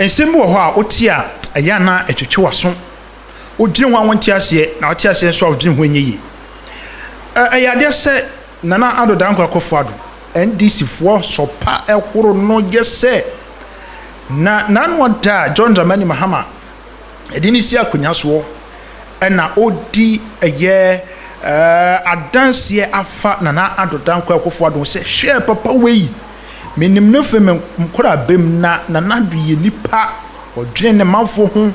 ensemble ho a otia eya na etwetwe waso odwene ho awonti ase na otia ase so odwene ho enyi eyade se nana Addo dankwa Akufo-Addo NDC fo sopa ehoro no gese na nanu da John Dramani Mahama edini si akonya so na odi eye adanse afa nana Addo dankwa Akufo-Addo se hwe papa wei menim no fe mkora bem na Addo ye nipa odwene ne manfo ho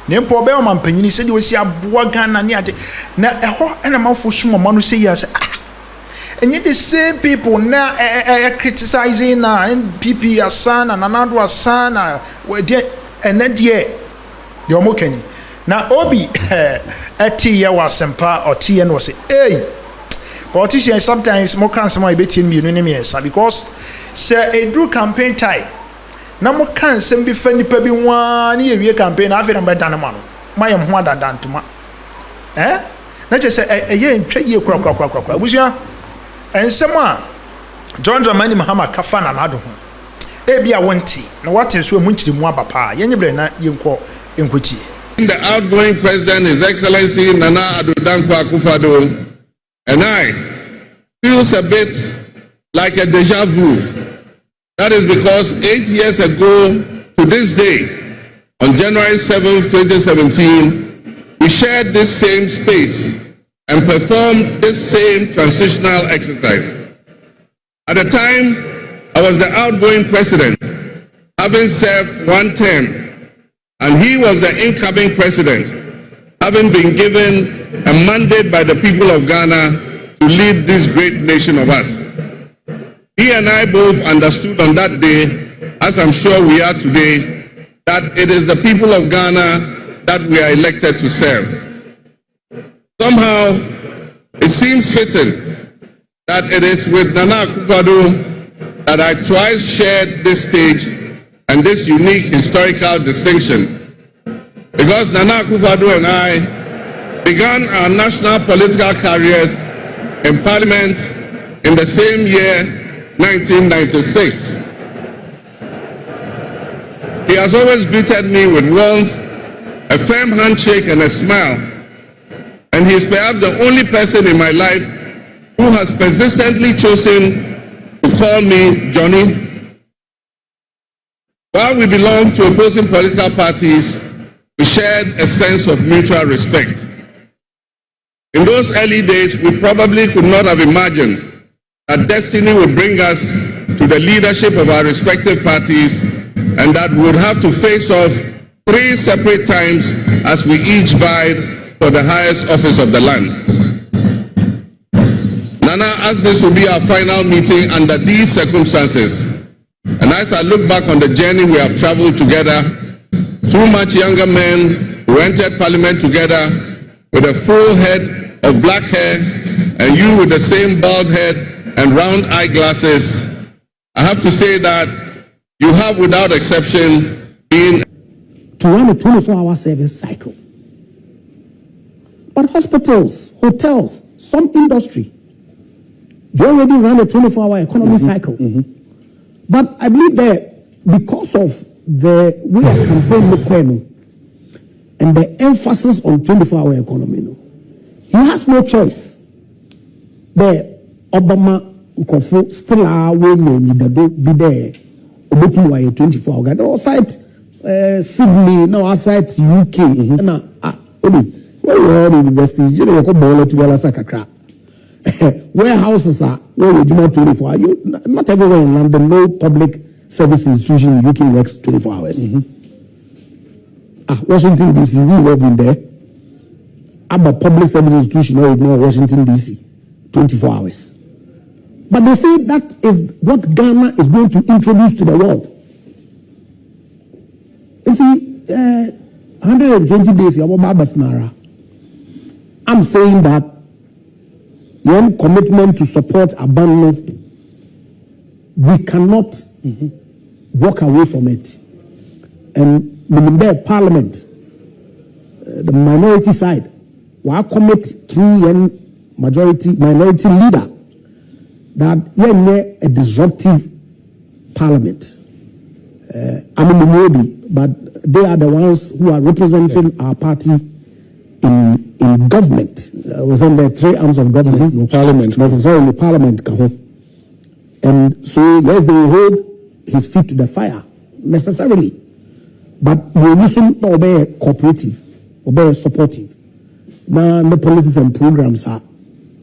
ne mpo be o mampanyini se de wesi aboa Ghana ne ade na eho na manfo suma manu se ya se and yet the same people now criticizing NPP Asana and Addo Asana and that year the Omokeni now Obi ati was sempa or TN was say hey politicians sometimes more can some between me because say a do campaign type now more can some be funny pe bi one year campaign after number than man my am ho than to ma na just say a year ntwa kra busia and someone John Dramani Mahama kafana na Addo ho ebia wonti na what is we munchiri mu abapa yenyebre na yenko enkotie. The outgoing president, His Excellency Nana Addo dankwa Akufo-Addo, and I feels a bit like a deja vu. That is because 8 years ago to this day, on January 7th, 2017, we shared this same space and performed this same transitional exercise. At the time, I was the outgoing president, having served one term, and he was the incoming president, having been given a mandate by the people of Ghana to lead this great nation of us. He and I both understood on that day, as I'm sure we are today, that it is the people of Ghana that we are elected to serve. Somehow, it seems fitting that it is with Nana Akufo-Addo that I twice shared this stage and this unique historical distinction. Because Nana Akufo-Addo and I began our national political careers in Parliament in the same year, 1996. He has always greeted me with warmth, a firm handshake and a smile. And he is perhaps the only person in my life who has persistently chosen to call me Johnny. While we belong to opposing political parties, we shared a sense of mutual respect. In those early days, we probably could not have imagined that destiny would bring us to the leadership of our respective parties and that we would have to face off 3 separate times as we each vied for the highest office of the land. Nana, as this will be our final meeting under these circumstances, and as I look back on the journey we have traveled together, 2 much younger men who entered Parliament together with a full head of black hair, and you with the same bald head and round eyeglasses, I have to say that you have, without exception, been to run a 24-hour service cycle. But hospitals, hotels, some industry, they already run a 24-hour economy cycle. But I believe that because of the way a campaign look and the emphasis on 24-hour economy, he has no choice. The Obama still are willing to be there. Obetu 24-hour. They outside Sydney, now outside UK. Where university, you know, warehouses are where you do not 24 hours. Not everywhere in London, no public service institution in UK works 24 hours. Washington DC, we work in there. About public service institution, no, ignore Washington DC, 24 hours. But they say that is what Ghana is going to introduce to the world. And see, 120 days, I'm saying that one commitment to support Abano, we cannot walk away from it. And in their Parliament, the minority side, we commit through a minority leader that we are a disruptive Parliament. I'm in the Modi, but they are the ones who are representing our party in government. Was on the three arms of government, no Parliament. necessarily Parliament. And so yes, they will hold his feet to the fire necessarily, but we listen to obey cooperative, obey supportive. Now the policies and programs are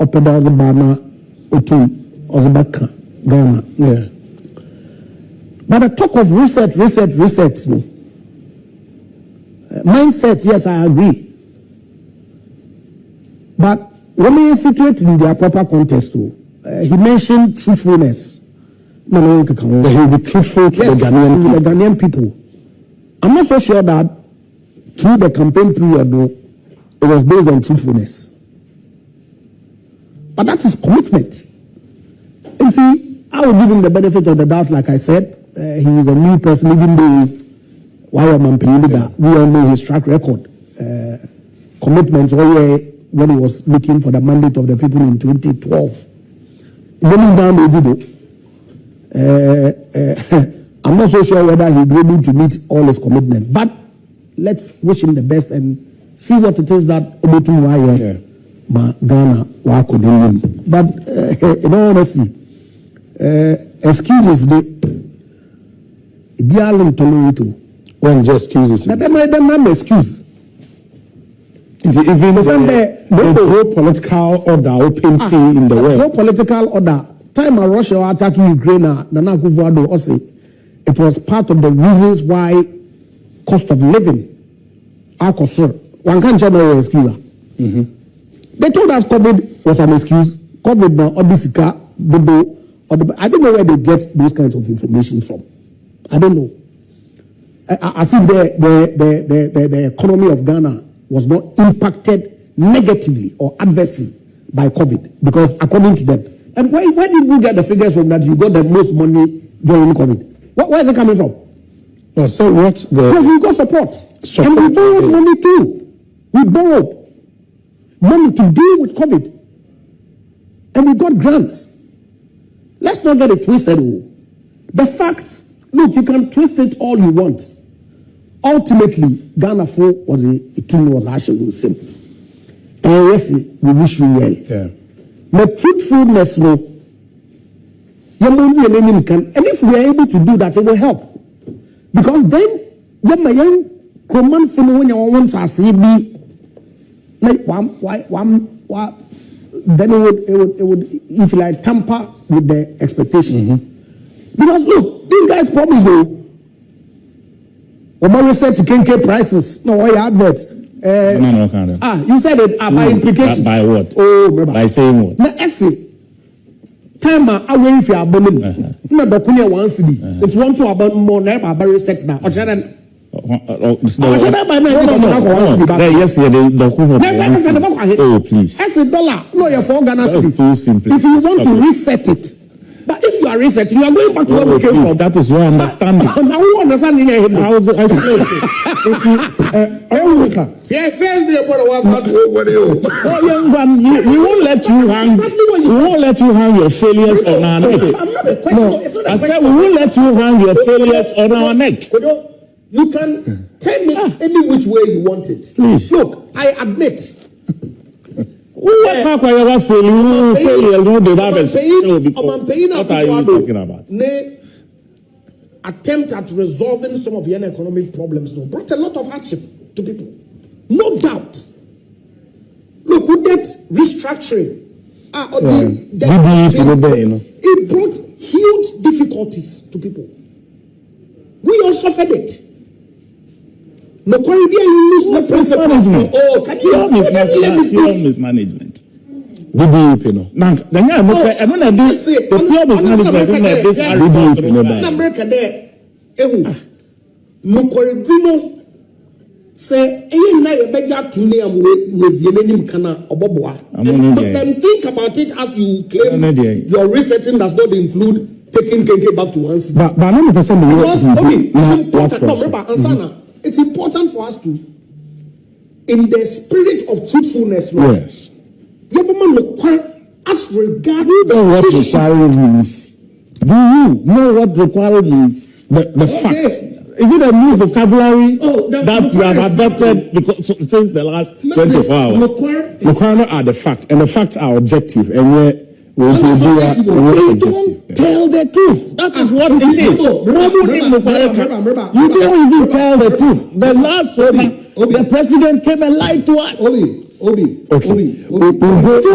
up and down the banner, Otu, Ozabaka, Ghana. Yeah. But the talk of reset, no. Mindset, yes, I agree. But when we situate in their proper context, though, he mentioned truthfulness. No, That he will be truthful to yes, the Ghanaian to people. the Ghanaian people. I'm not so sure that through the campaign period, though, it was based on truthfulness. But that's his commitment. And see, I will give him the benefit of the doubt, like I said. He is a new person, even though while I'm that we all know his track record. Commitments when he was looking for the mandate of the people in 2012. I'm not so sure whether he'll be able to meet all his commitments, but let's wish him the best and see what it is that Obotu Ghana Wako. But in all honesty, excuses When just excuses him. Excuse. If the whole political order open in the world. whole political order. Time Russia attacking Ukraine, Nana Akufo-Addo also, it was part of the reasons why cost of living are concerned. One can't generally excuse. They told us COVID was an excuse. COVID now, Odisika, I don't know where they get those kinds of information from. I don't know. As if the economy of Ghana was not impacted negatively or adversely by COVID, because according to them, and where did we get the figures from that you got the most money during COVID? Where is it coming from? Oh, so what's the... Yes, we got support. And we borrowed money too. We borrowed money to deal with COVID. And we got grants. Let's not get it twisted. The facts, look, you can twist it all you want. Ultimately, Ghana was actually simple. And yes, we wish you well. Yeah. But truthfulness, no. And if we are able to do that, it will help. Because then, then it would if like tamper with the expectation. Because look, these guys promised though. Obama said to KK prices. No, why adverts? You said it by implication. By what? Oh, remember. By saying what? Now, essay. Time away if you are bombing. No, the Kunya 1 CD. It's 1 to about more never very sex now. Or shall Oh, please. That's $1. No, you're $4 Ghana That's too simple. If you want to reset it, but if you are resetting, you are going back to where we came from. That is your understanding. Now, who understanding here? I explain. Yeah, first day, what was not Oh, young man, we won't let you hang. We won't let you hang your failures on our neck. I'm not a question. I said we won't let you hang your failures on our neck. You can turn it any which way you want it. Please. Look, I admit. What are you talking about? Attempt at resolving some of the economic problems brought a lot of hardship to people. No doubt. Look, we get restructuring. It brought huge difficulties to people. We all suffered it. No Caribbean use the principle. Oh, can you mismanagement. No, say, but then think about it as you claim your resetting does not include taking KK back to once. But 90% because it's important for us to, in the spirit of truthfulness, yes. As regards what required means. Do you know what required means? The fact Is it a new vocabulary that that you have adopted because since the last 24 hours? Mukwano are the fact, and the facts are objective, and yet we They don't tell the truth. That is what it is. You don't even tell the truth. The last the president came and lied to us. Obi. So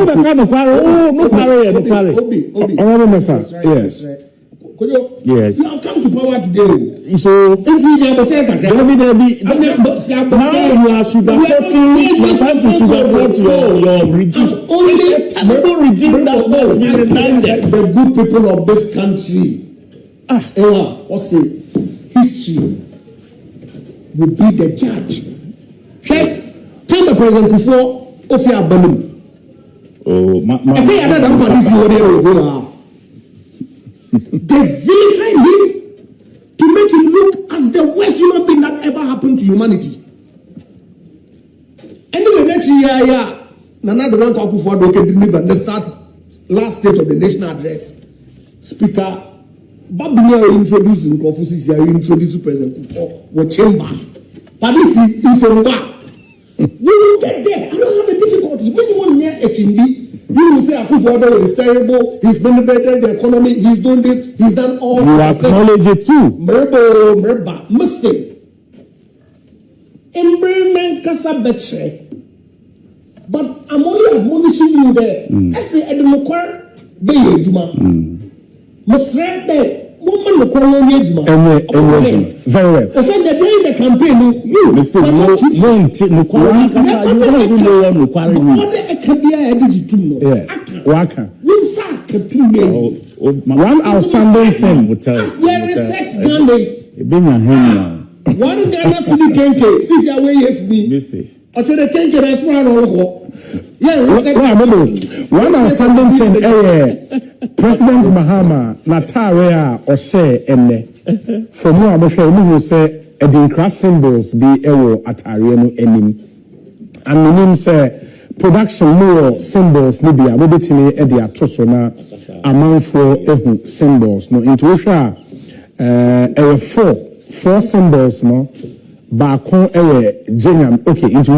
the kind of no quarrel. Honorable Massa, yes. Yes. You have come to power today. So now you are sugarcoating. You are trying to sugarcoat your regime. Only a terrible regime that was being reminded. The good people of this country, what's it? History will be the judge. Okay? Tell the president before Ofia Balloon. Oh, They vilified him to make him look as the worst human being that ever happened to humanity. Anyway, next year, Nana Addo Akufo-Addo delivered the last state of the national address. Speaker, Babylon introduced in prophecies, introduced President Akufo chamber. But this is a bar. We will get there. I don't have a difficulty. When you want near HND, you will say Akufo-Addo is terrible, he's benefited the economy, he's done this, he's done all. You acknowledge it too. Merba, Missing. Environment Kasa Betre. But I'm only admonishing you there. I say, I don't know where they are, Juma. Must there. Woman, the very well. I said that during the campaign, you listen, you don't even know what Nukwari means. Waka. One One outstanding thing would tell you. One Ghana City Kenke, since you're away from me. One outstanding thing, President Mahama, Natarea, or say, and from where I'm sure you say, a dinkra symbols be ewo at Ariano enim. And the name say, production more symbols, maybe a little bit in the atosona, amount for symbols. No, intuition, four symbols, no. Bakon Jeniam. Okay, into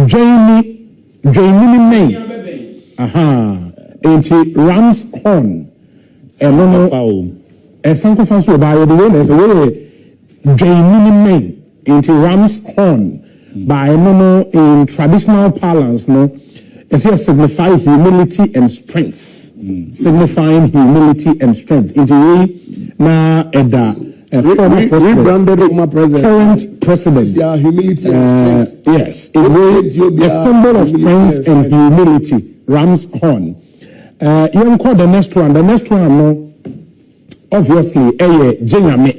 Jamie May. Into Ram's Horn. And Sanko Fansu by the way, there's a way Jamie May into Ram's Horn by Mono in traditional parlance, no. It's here signify humility and strength. Signifying humility and strength. Into na Edda, former president, current president. Humility and strength. Yes, a symbol of strength and humility. Ram's horn. You call the next one. The next one, no, obviously, Jenyame.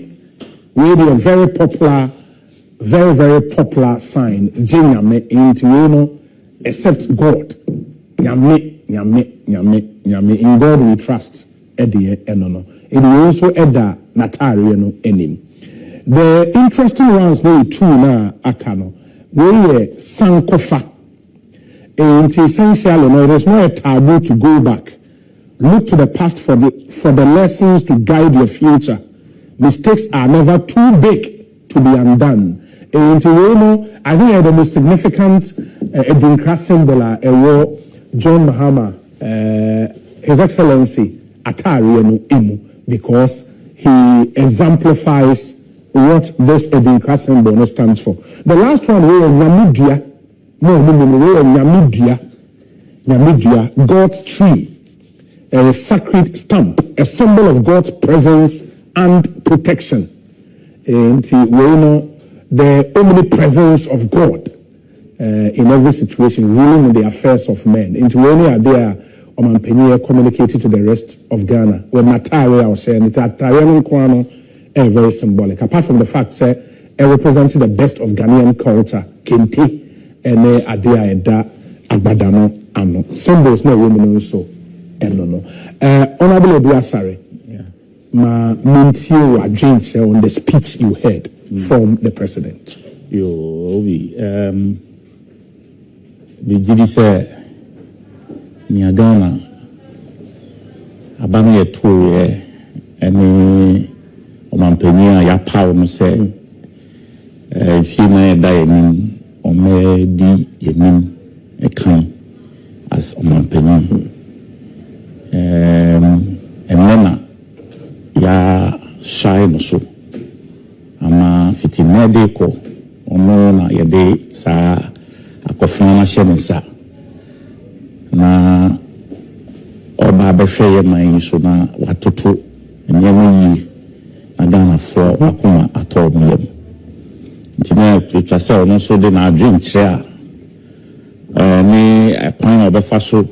Really a very popular sign. Jenyame into except God. Nyame. In God we trust. Edie enono. It will also edda natari no enim. The interesting ones no two na akano. We sankofa. And essentially, no, there's no a taboo to go back. Look to the past for the lessons to guide your future. Mistakes are never too big to be undone. And I think the most significant symbol John Mahama, His Excellency Atari Imu, because he exemplifies what this Edinkra symbol stands for. The last one, we are Namidia. Namidia, God's tree, a sacred stamp, a symbol of God's presence and protection. And we know the omnipresence of God in every situation, ruling in the affairs of men. Into when they are there, communicating to the rest of Ghana. When Natari was saying it, very symbolic. Apart from the fact that it represented the best of Ghanaian culture, Kente. Ene adia eda agbadano ano symbols no women also no honorable Obiasare ma mentio adwenche on the speech you heard from the president. Yo Obi we did say ni Ghana abano ye to any Omampania Yapao no say female dining or may di yenim a kind as Omampania. And Mena ya shy no so. Ama fitinede ko ono na yede sa akofuna na shenisa na oba behwe ye man so na watoto nyame yi na Ghana fo akoma ato mo yam ntina twase ono so de na adwen kire a ni akwan obefa so